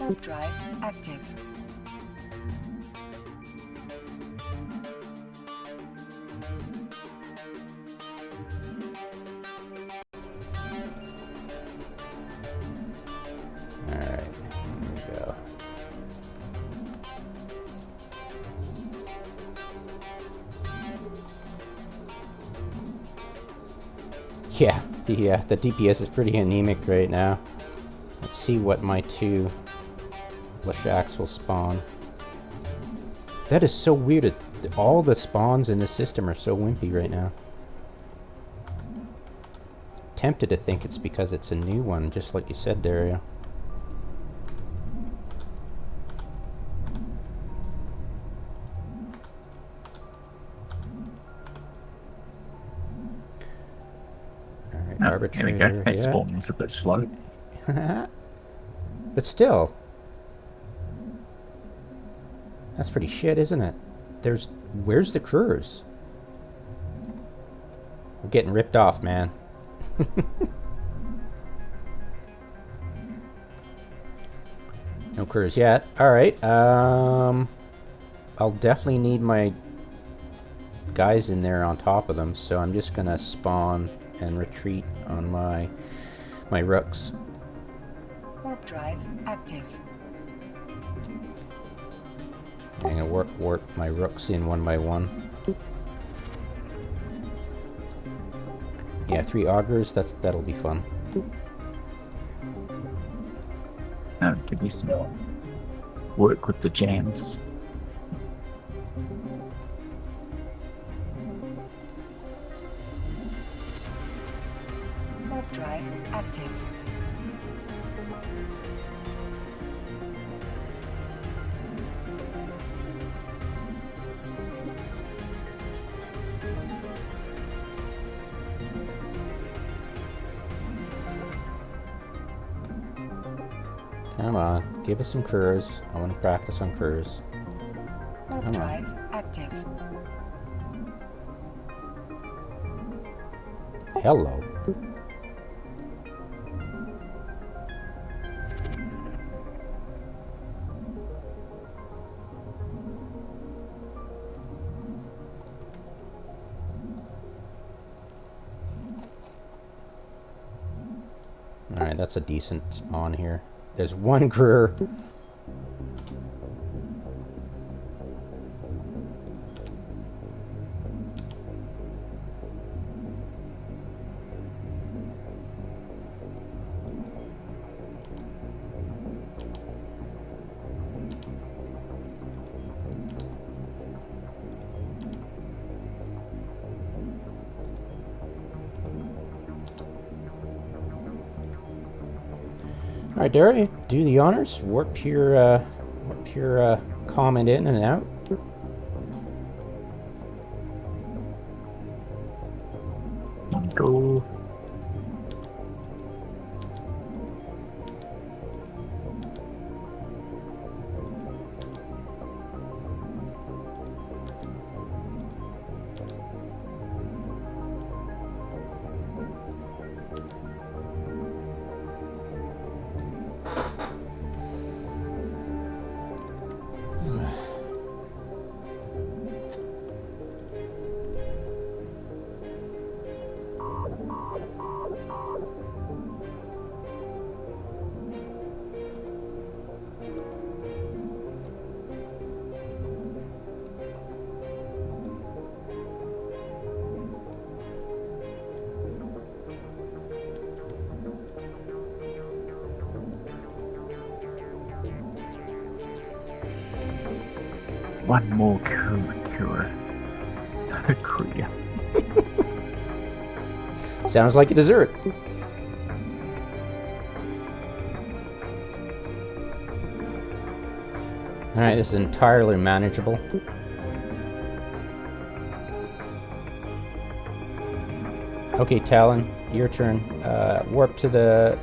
Warp drive active. Alright, here we go. Yeah, the DPS is pretty anemic right now. Let's see what my two Lashaks will spawn. That is so weird. All the spawns in the system are so wimpy right now. Tempted to think it's because it's a new one, just like you said, Dario. Alright, arbitrator. There we go. It Yeah. spawns a bit slow. But still. That's pretty shit, isn't it? Where's the Cruors? We're getting ripped off, man. No Cruors yet. Alright, I'll definitely need my guys in there on top of them, so I'm just gonna spawn and retreat on my rooks. Warp drive active. I'm gonna warp my rooks in one by one. Yeah, 3 augurs, that'll be fun. Now give me some work with the jams. Warp drive active. Come on, give us some Cruors. I want to practice on Cruors. Warp Come drive on. active. Hello. Alright, that's a decent spawn here. There's one Cruor. Alright, Derry, do the honors. Warp your comment in and out. Go. One more cure. Korea. Sounds like a dessert. Alright, this is entirely manageable. Okay, Talon, your turn. Warp to the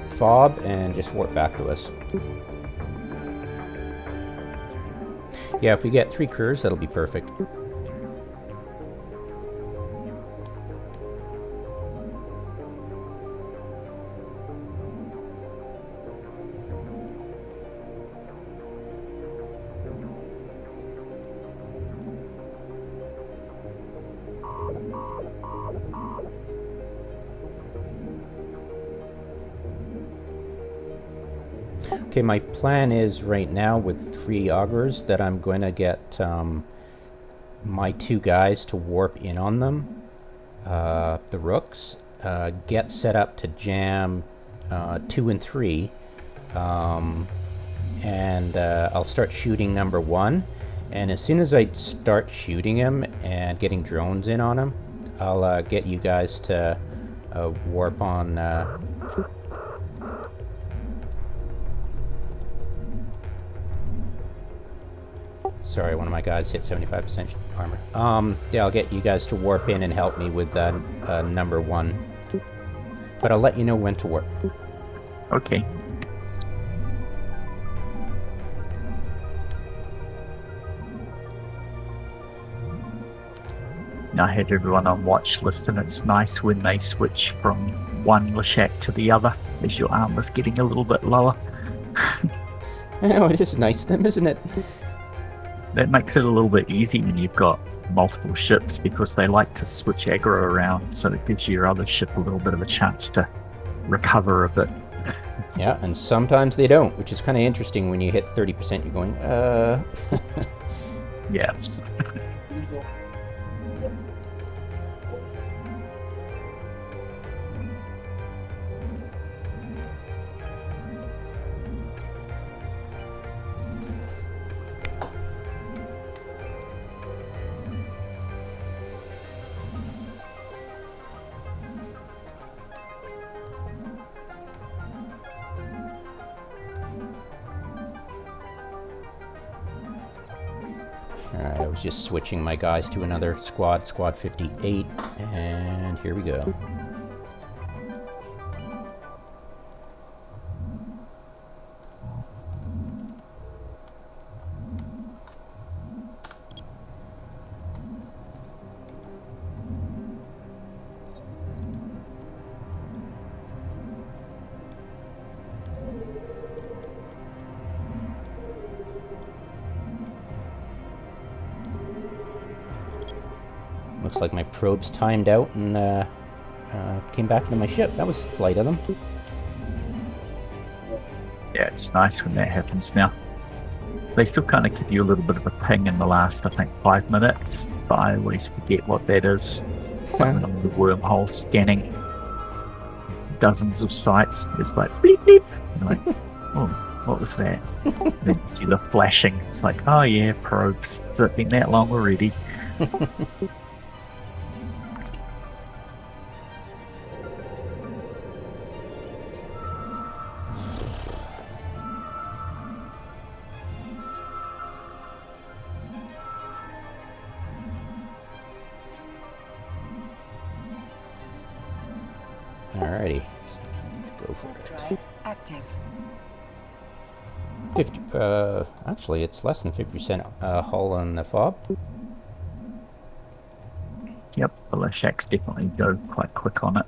fob and just warp back to us. Yeah, if we get 3 Cruors, that'll be perfect. Okay, my plan is right now with 3 augers that I'm going to get my 2 guys to warp in on them, the rooks, get set up to jam 2 and 3, and I'll start shooting number 1. And as soon as I start shooting him and getting drones in on him, I'll get you guys to warp on... Sorry, one of my guys hit 75% armor. Yeah, I'll get you guys to warp in and help me with number 1. But I'll let you know when to warp. Okay. I had everyone on watch list, and it's nice when they switch from one Lashak to the other as your armor's getting a little bit lower. I know, it is nice of them, isn't it? That makes it a little bit easy when you've got multiple ships, because they like to switch aggro around, so it gives your other ship a little bit of a chance to recover a bit. Yeah, and sometimes they don't, which is kind of interesting. When you hit 30%, you're going, Yeah. Alright, I was just switching my guys to another squad, squad 58, and here we go. Looks like my probes timed out and came back into my ship. That was polite of them. Yeah, it's nice when that happens now. They still kind of give you a little bit of a ping in the last, I think, 5 minutes, but I always forget what that is. It's like when I'm in the wormhole scanning dozens of sites. It's like, bleep, bleep. I'm like, oh, what was that? Then you see the flashing. It's like, oh yeah, probes. Has it been that long already? Alrighty, let's go for it. Drive active. 50, actually, it's less than 50% hull on the fob. Yep, the Lashaks definitely go quite quick on it.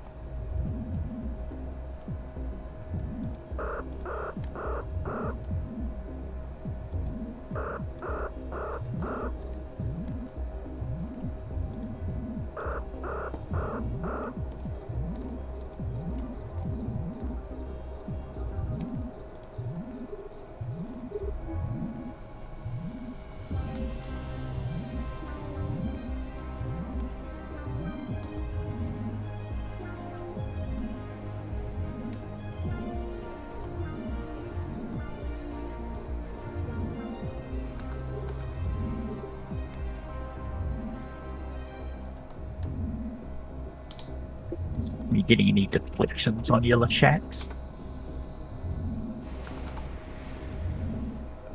Are you getting any deflections on your Lashaks?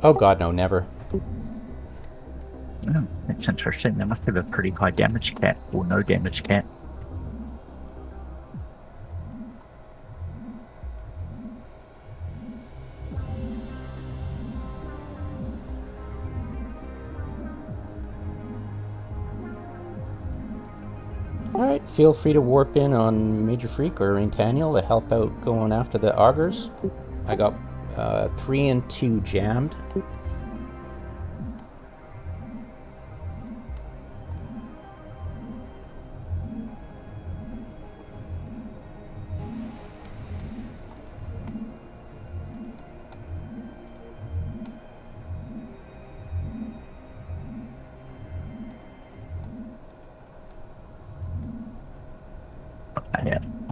Oh god, no, never. Oh, that's interesting. They must have a pretty high damage cap, or no damage cap. Alright, feel free to warp in on Major Freak or Intaniel to help out going after the augers. I got 3 and 2 jammed.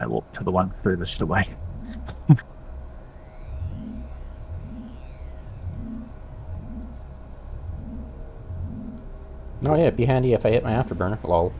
I walked to the one furthest away. Oh yeah, it'd be handy if I hit my afterburner. Lol.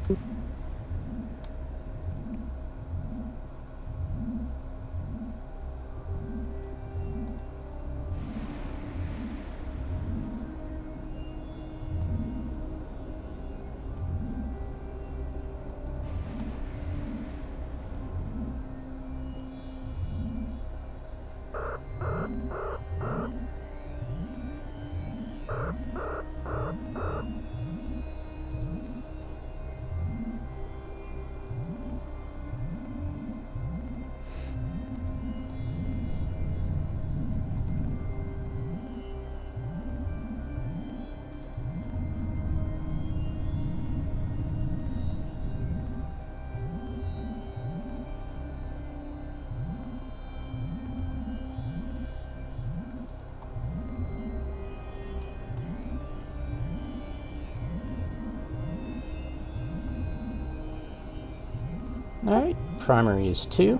Alright, primary is 2.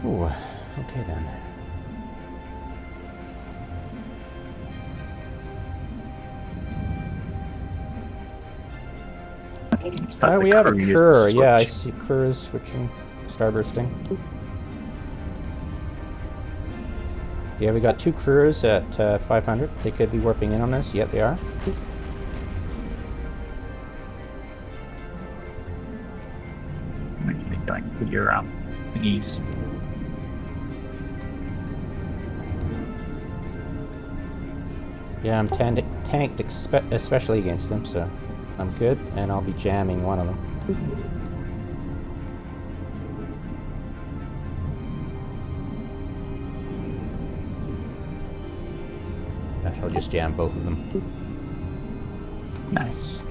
Ooh, okay then. We have a Cruor. Yeah, I see Cruors switching, starbursting. Yeah, we got 2 Cruors at 500. They could be warping in on us. Yep, they are. Maybe going for your thingies. Yeah, I'm tanked especially against them, so I'm good, and I'll be jamming one of them. I shall just jam both of them. Nice.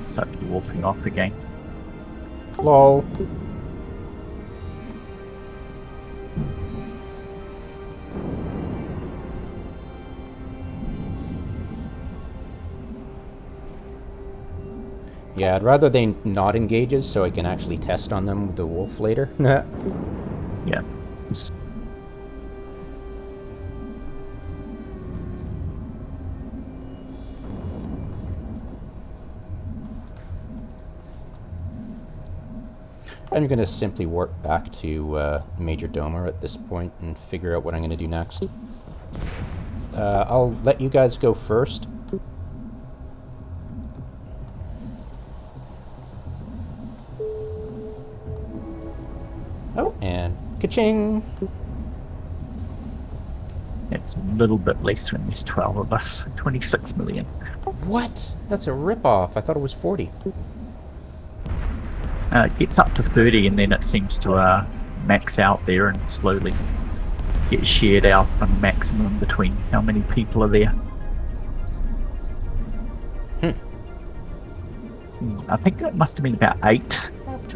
Start warping off again. LOL. Yeah, I'd rather they not engage us so I can actually test on them with the wolf later. Yeah. I'm going to simply warp back to Major Domer at this point and figure out what I'm going to do next. I'll let you guys go first. Oh, and ka-ching! It's a little bit less when there's 12 of us. 26 million. What? That's a rip-off. I thought it was 40. It gets up to 30 and then it seems to max out there and slowly get shared out on maximum between how many people are there. I think that must have been about 8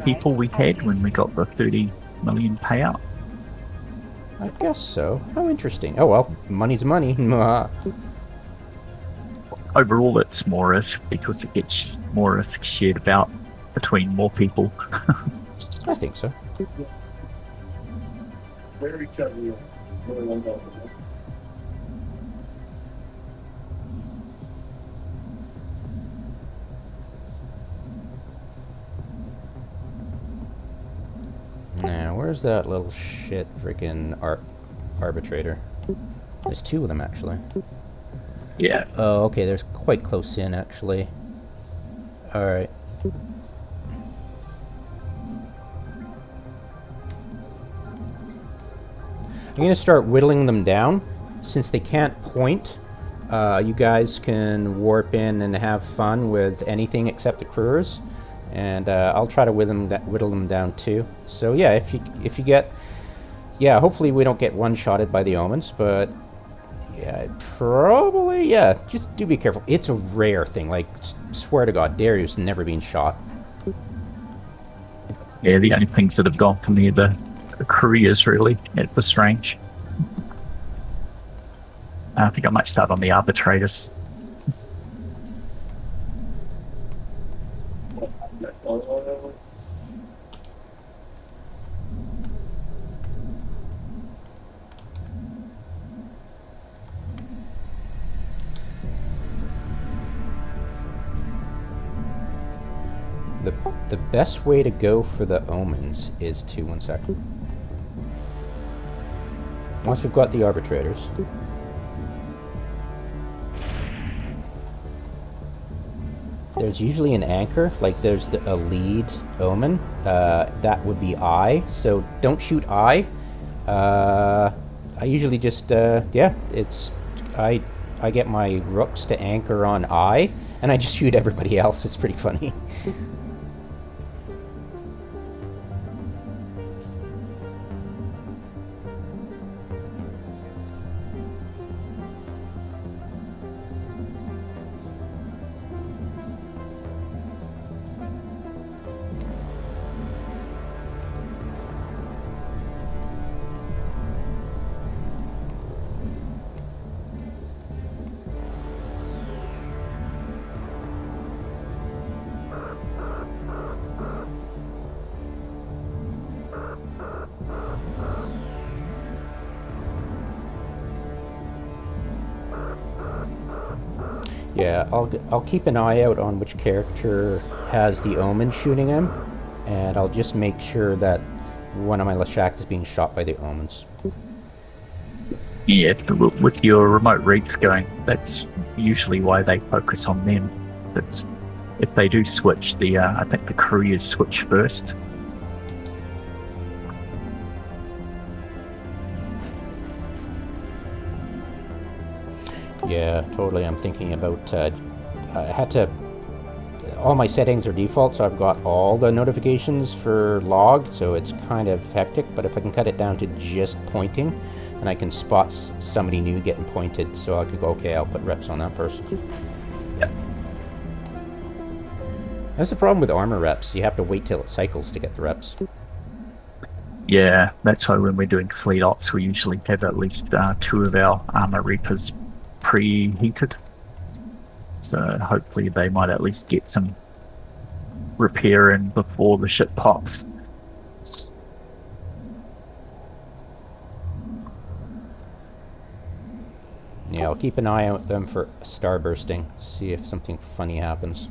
people we had when we got the 30 million payout. I guess so. How interesting. Oh well, money's money. Overall it's more risk because it gets more risk shared about between more people. I think so. Now, where's that little shit freaking arbitrator? There's 2 of them actually. Yeah. Oh, okay, there's quite close in actually. Alright. I'm going to start whittling them down. Since they can't point, you guys can warp in and have fun with anything except the Cruors. And I'll try to whittle them down too. So yeah, if you get... Yeah, hopefully we don't get one-shotted by the omens, but... Yeah, probably, yeah. Just do be careful. It's a rare thing. Like, swear to God, Darius never been shot. Yeah, the only things that have gone for me are the careers, really. It's the strange. I think I might start on the arbitrators. The best way to go for the omens is to... One second. Once we've got the arbitrators... There's usually an anchor, like there's a lead omen. That would be I, so don't shoot I. I usually just, yeah, it's... I get my rooks to anchor on I, and I just shoot everybody else. It's pretty funny. Yeah, I'll keep an eye out on which character has the omen shooting him, and I'll just make sure that one of my Lashaks is being shot by the omens. Yeah, with your remote reads going, that's usually why they focus on them. That's if they do switch, I think the couriers switch first. Yeah, totally. I'm thinking about... I had to... All my settings are default, so I've got all the notifications for log, so it's kind of hectic, but if I can cut it down to just pointing, and I can spot somebody new getting pointed, so I could go, okay, I'll put reps on that person. Yeah. That's the problem with armor reps. You have to wait till it cycles to get the reps. Yeah, that's why when we're doing fleet ops, we usually have at least 2 of our armor reapers preheated. So hopefully they might at least get some repair in before the ship pops. Yeah, I'll keep an eye out them for starbursting, see if something funny happens.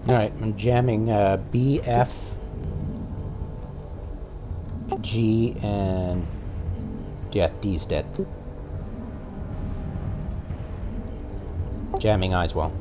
Alright, I'm jamming B, F, G, and... yeah, D's dead. Jamming I as well.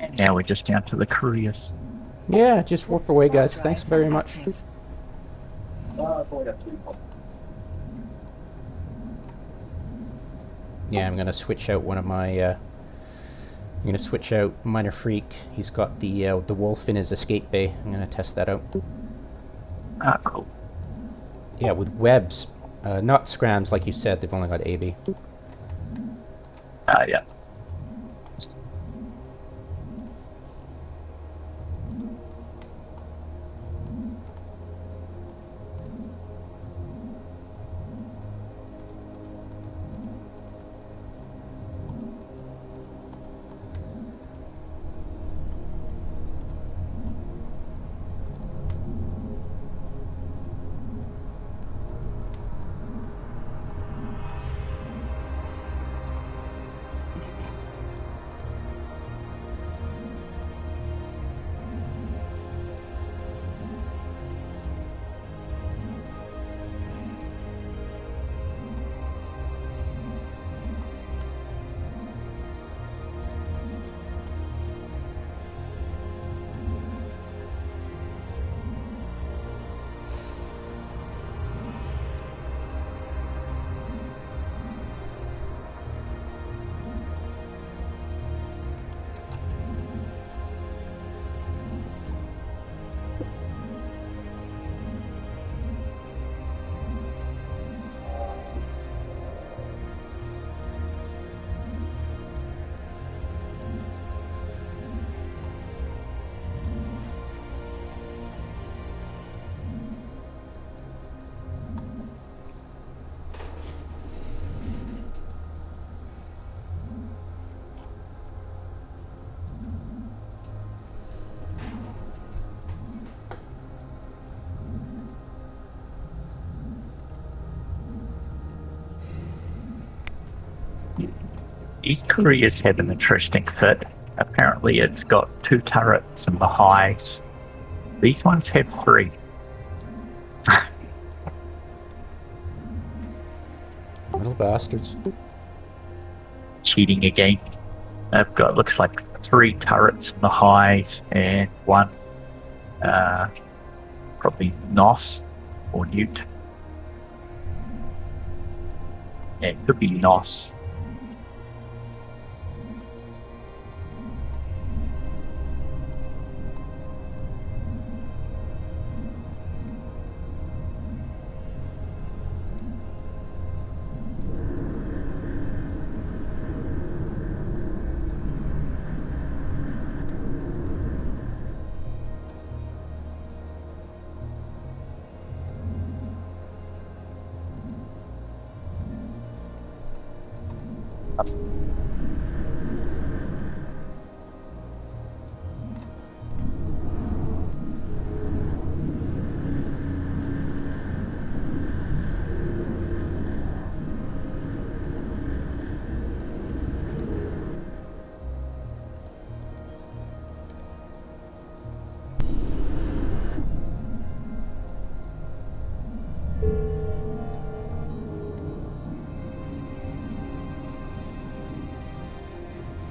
And now we're just down to the Cruors. Yeah, just warp away, guys. Thanks very much. Active. Yeah, I'm gonna switch out one of my. I'm gonna switch out Minor Freak. He's got the wolf in his escape bay. I'm gonna test that out. Ah, cool. Yeah, with webs, not scrams like you said. They've only got AB. Ah, yeah. These couriers have an interesting fit. Apparently it's got 2 turrets in the highs. These ones have 3. Little bastards. Cheating again. They've got, looks like 3 turrets in the highs and 1 probably NOS or Newt. Yeah, it could be NOS.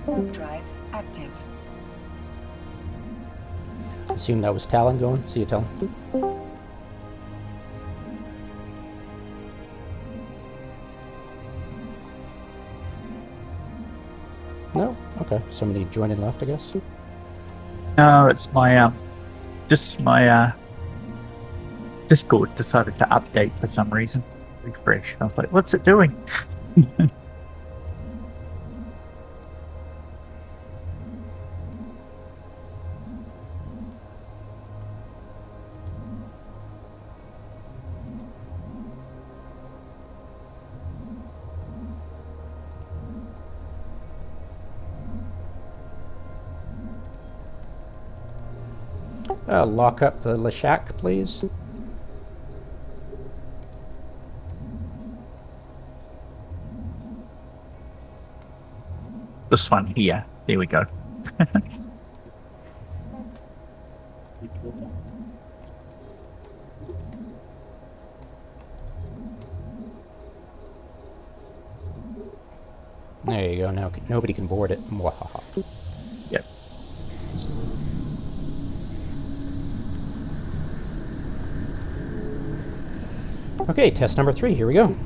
Warp drive active. Assume that was Talon going. See you, Talon. No? Okay. Somebody joined and left, I guess. No, it's my just my Discord decided to update for some reason. Refresh. I was like, what's it doing? Lock up the lowsec, please. This one here. There we go. There you go. Now nobody can board it. Mwahaha. Yep. Okay, test number 3. Here we go.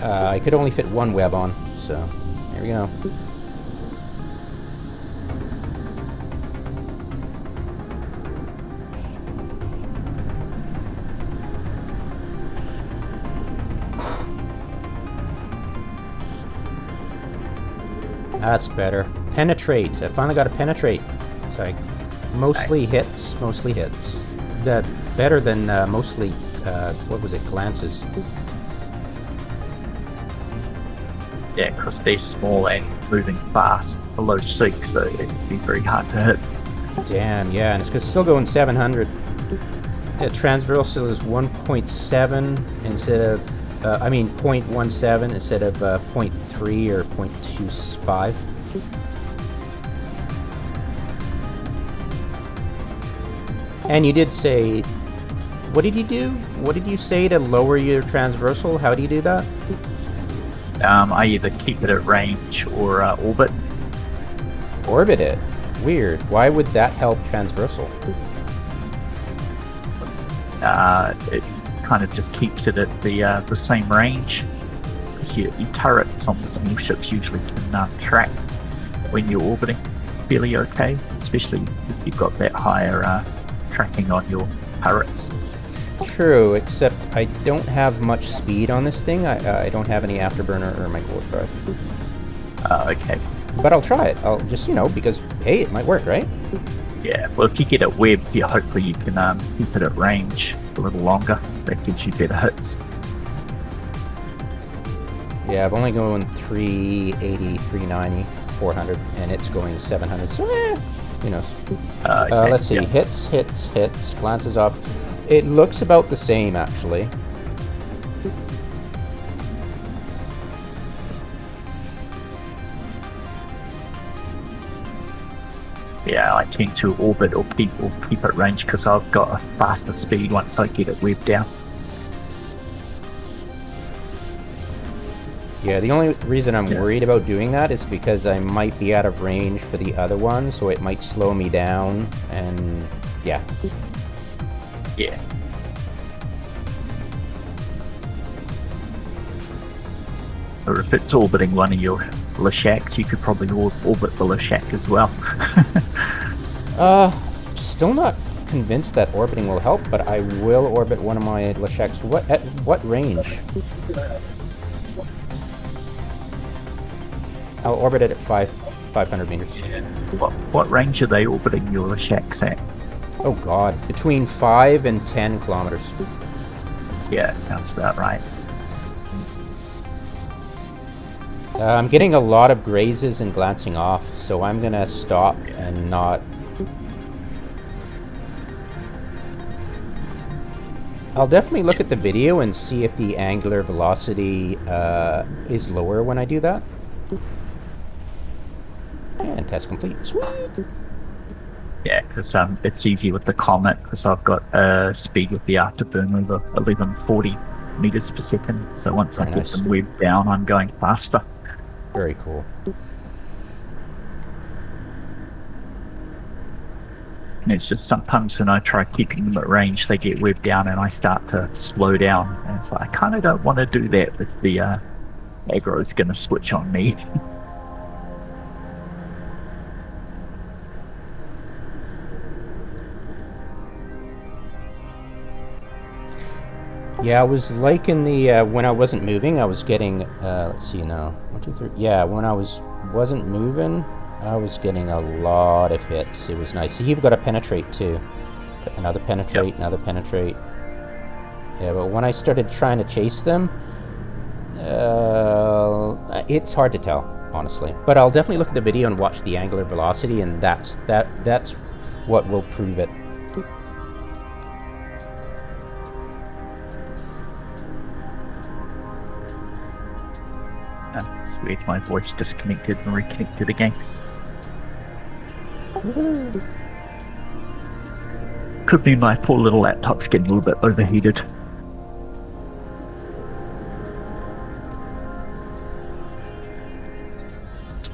I could only fit 1 web on, so here we go. That's better. Penetrate. I finally got a penetrate. It's like mostly hits, mostly hits. That better than mostly, what was it, glances. Yeah, because they're small and moving fast below 6, so it'd be very hard to hit. Damn, yeah, and it's still going 700. The transversal is 1.7 instead of, I mean 0.17 instead of 0.3 or 0.25. And you did say, what did you do? What did you say to lower your transversal? How do you do that? I either keep it at range or orbit. Orbit it? Weird. Why would that help transversal? It kind of just keeps it at the same range. Because your turrets on the small ships usually can track when you're orbiting fairly okay, especially if you've got that higher tracking on your turrets. True, except I don't have much speed on this thing. I don't have any afterburner or my core drive. Okay. But I'll try it. I'll just, because, hey, it might work, right? Yeah, well, if you get it webbed, hopefully you can keep it at range a little longer. That gives you better hits. Yeah, I'm only going 380, 390, 400, and it's going 700. So, Who knows? Okay, Let's see. yeah. Hits, glances up. It looks about the same, actually. Yeah, I tend to orbit or keep at range because I've got a faster speed once I get it webbed down. Yeah, the only reason I'm worried about doing that is because I might be out of range for the other one, so it might slow me down, and yeah. Yeah. Or if it's orbiting one of your lowsec's, you could probably orbit the lowsec as well. Still not convinced that orbiting will help, but I will orbit one of my lowsec's. At what range? I'll orbit it at 500 meters. What range are they orbiting your lowsec's at? Oh god, between 5 and 10 kilometers. Yeah, sounds about right. I'm getting a lot of grazes and glancing off, so I'm gonna stop and not... I'll definitely look at the video and see if the angular velocity is lower when I do that. And test complete. Sweet! Yeah, because it's easy with the Comet, because I've got speed with the afterburner of 1140 meters per second. So once I get them webbed down, I'm going faster. Very cool. And it's just sometimes when I try keeping them at range, they get webbed down and I start to slow down. And it's like, I kind of don't want to do that if the aggro is going to switch on me. Yeah, I was like in the, when I wasn't moving, I was getting, let's see now, 1, 2, 3, yeah, when I wasn't moving, I was getting a lot of hits. It was nice. So you've got to penetrate too. Another penetrate, yep. Another penetrate. Yeah, but when I started trying to chase them, it's hard to tell, honestly. But I'll definitely look at the video and watch the angular velocity, and that's what will prove it. It's weird, my voice disconnected and reconnected again. Could be my poor little laptop's getting a little bit overheated.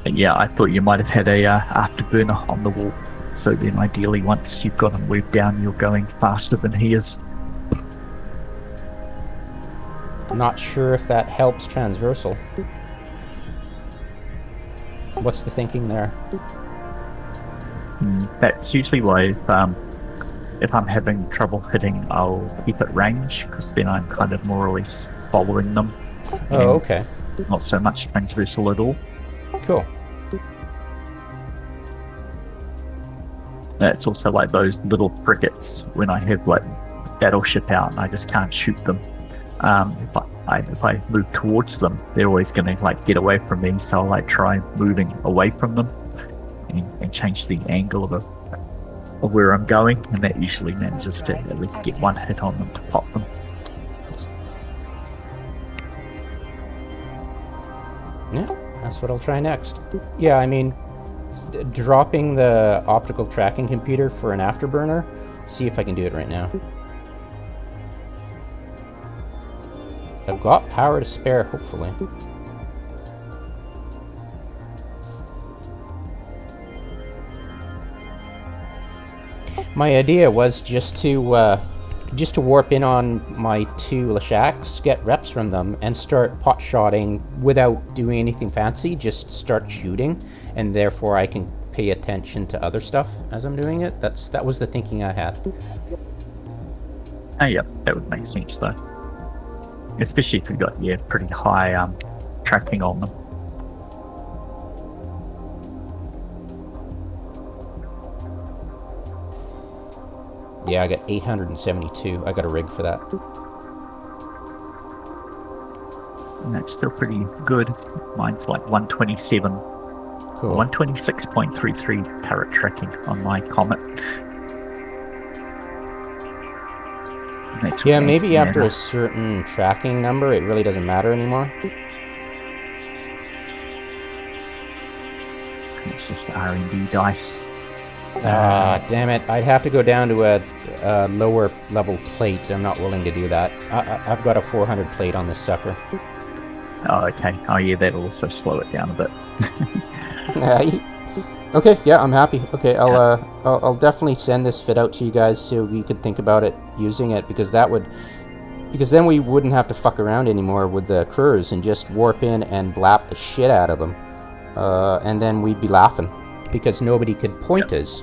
But yeah, I thought you might have had a afterburner on the wall. So then ideally once you've got him webbed down, you're going faster than he is. Not sure if that helps transversal. What's the thinking there? That's usually why if I'm having trouble hitting, I'll keep at range, because then I'm kind of more or less following them. Oh, okay. Not so much transversal at all. Cool. It's also like those little frigates when I have like battleship out and I just can't shoot them. If I move towards them, they're always going to like get away from me, so I'll like try moving away from them and change the angle of where I'm going, and that usually manages to at least get one hit on them to pop them. Yeah, that's what I'll try next. Yeah, I mean, dropping the optical tracking computer for an afterburner, see if I can do it right now. I've got power to spare, hopefully. My idea was just to warp in on my 2 lowsec's, get reps from them, and start pot-shotting without doing anything fancy, just start shooting, and therefore I can pay attention to other stuff as I'm doing it. That was the thinking I had. Oh yeah, that would make sense though. Especially if you've got, pretty high tracking on them. Yeah, I got 872. I got a rig for that. And that's still pretty good. Mine's like 127. Cool. 126.33 turret tracking on my Comet. That's Yeah, with maybe after a anti-mana. certain tracking number, it really doesn't matter anymore. It's just R&D dice. Ah, damn it. I'd have to go down to a lower level plate. I'm not willing to do that. I've got a 400 plate on this sucker. Oh, okay. Oh, yeah, that'll also slow it down a bit. Okay, yeah, I'm happy. Okay, I'll definitely send this fit out to you guys so we could think about it, using it, because then we wouldn't have to fuck around anymore with the Cruors and just warp in and blap the shit out of them. And then we'd be laughing because nobody could point us.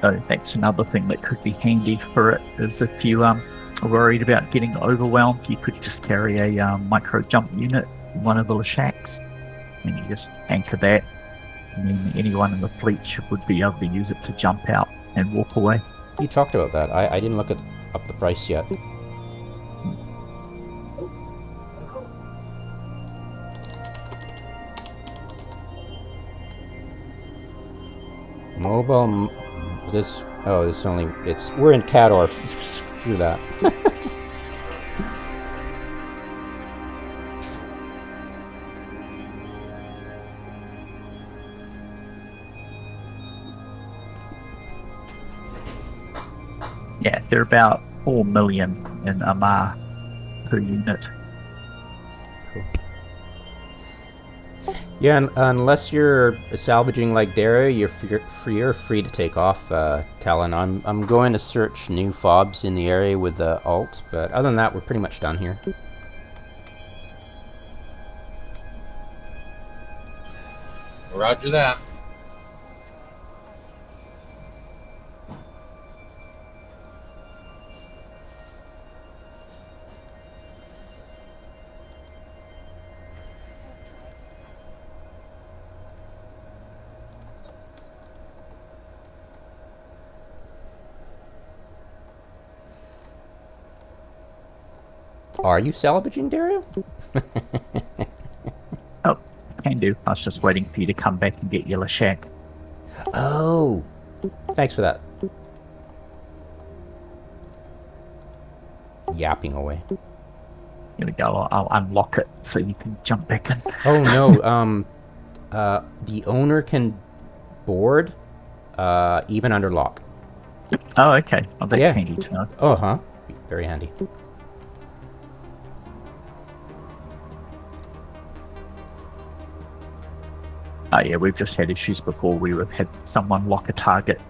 So that's another thing that could be handy for it, is if you are worried about getting overwhelmed, you could just carry a micro jump unit in one of the shacks, and you just anchor that, and then anyone in the fleet would be able to use it to jump out and walk away. You talked about that. I didn't look up the price yet. Mobile. This only. We're in Cador. Screw that. Yeah, they're about 4 million in Amar per unit. Yeah, unless you're salvaging like Dara, you're free to take off, Talon. I'm going to search new fobs in the area with the alt, but other than that, we're pretty much done here. Roger that. Are you salvaging, Dario? Oh, can do. I was just waiting for you to come back and get your shack. Oh, thanks for that. Yapping away. Here we go. I'll unlock it so you can jump back in. Oh no. The owner can board, even under lock. Oh, okay. Oh, that's Yeah. handy to know. Oh, huh. Very handy. Oh yeah, we've just had issues before. We had someone lock a target,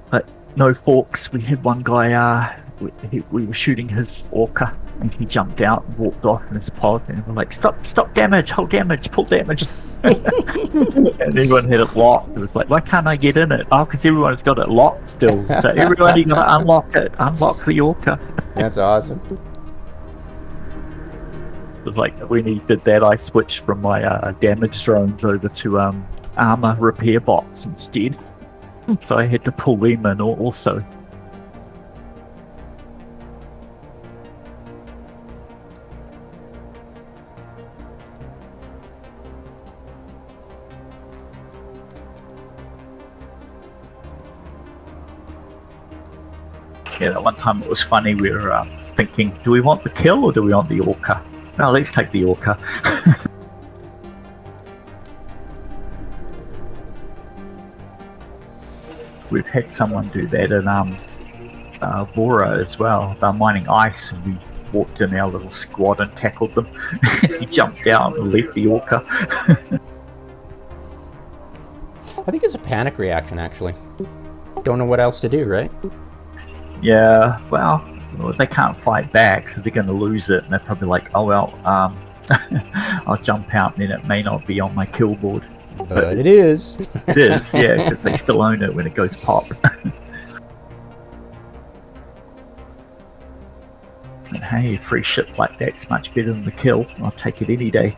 but no forks. We had one guy, we were shooting his orca, and he jumped out and walked off in his pod, and we're like, stop damage, hold damage, pull damage. And everyone had it locked. It was like, why can't I get in it? Oh, because everyone's got it locked still. So everybody got to unlock the orca. That's awesome. It was like, when he did that, I switched from my damage drones over to armor repair bots instead. So I had to pull them in also. Yeah, that one time it was funny. We were thinking, do we want the kill or do we want the orca? No, let's take the orca. We've had someone do that in Bora as well. They're mining ice, and we walked in our little squad and tackled them. He jumped out and left the orca. I think it's a panic reaction, actually. Don't know what else to do, right? Yeah, well, they can't fight back, so they're going to lose it, and they're probably like, oh well, I'll jump out, and then it may not be on my kill board. But it is. It is, yeah, because they still own it when it goes pop. And hey, free shit like that's much better than the kill. I'll take it any day.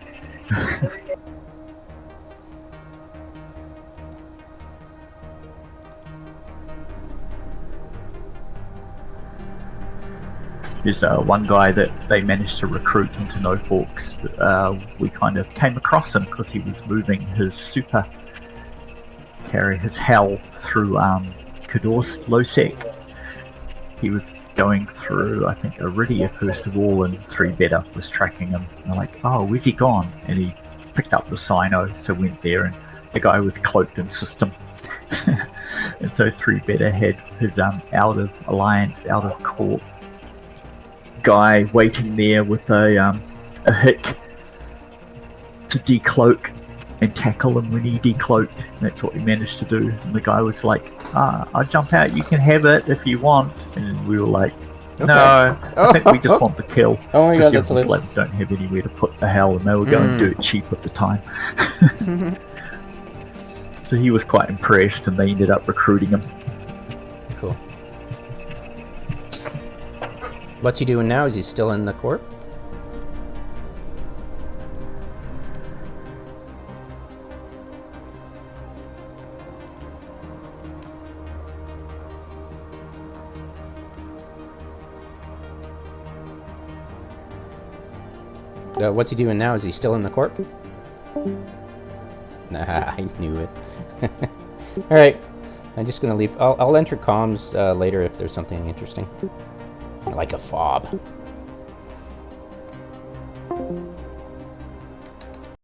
There's one guy that they managed to recruit into No Forks. We kind of came across him because he was moving his super carrier, his Hell, through Cador's lowsec. He was going through, I think, Iridia first of all, and 3 Better was tracking him. And they're like, oh, where's he gone? And he picked up the Sino, so went there, and the guy was cloaked in system. And so 3 Better had his out of alliance, out of court guy waiting there with a hick to decloak and tackle him when he decloaked. And that's what we managed to do. And the guy was like, I'll jump out, you can have it if you want. And we were like, no, I think we just want the kill. Oh my god, that's like, we don't have anywhere to put the Hell, and they were going dirt cheap at the time. So he was quite impressed, and they ended up recruiting him. Cool. What's he doing now? Is he still in the corp? What's he doing now? Is he still in the corp? Nah, I knew it. Alright, I'm just gonna leave. I'll enter comms later if there's something interesting. Like a fob.